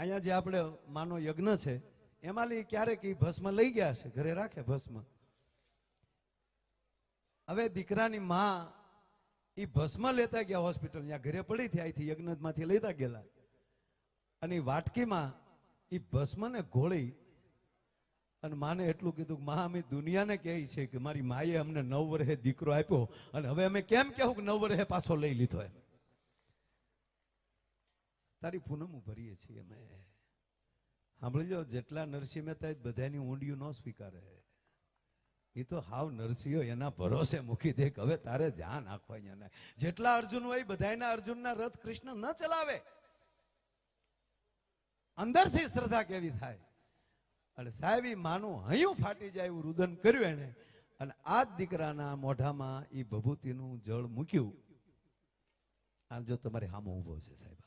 અહીંયા જે આપણે માનો યજ્ઞ છે એમાં ક્યારેક એ ભસ્મ લઈ ગયા છે, ઘરે રાખે ભસ્મ. હવે દીકરાની માં એ ભસ્મ લેતા ગયા હોસ્પિટલ, ત્યાં ઘરે પડી હતી, અહીંથી યજ્ઞમાંથી લેતા ગયેલા, અને વાટકીમાં એ ભસ્મને ઘોળી અને માને એટલું કીધું કે માં અમે દુનિયાને કહે છે કે મારી માએ અમને 9 વર્ષે દીકરો આપ્યો અને હવે અમે કેમ કહેવું કે 9 વર્ષે પાછો લઈ લીધો એમ. તારી પૂનમ ભરીએ છીએ અમે. સાંભળી લો, જેટલા નરસિંહ મહેતા બધાની ઊંડિયું ન સ્વીકારે. એ તો હાવ નરસિંહો એના ભરોસે મૂકી દે કે હવે તારે જ્યાં નાખવા અહીંયા. જેટલા અર્જુન હોય બધાના અર્જુનના રથ કૃષ્ણ ન ચલાવે. અંદરથી શ્રદ્ધા કેવી થાય. અને સાહેબ ઈ માનું હૈયું ફાટી જાય એવું રુદન કર્યું એને, અને આ જ દીકરાના મોઢામાં એ ભભૂતિનું જળ મૂક્યું. આ જો તમારી સામે ઊભો છે સાહેબ,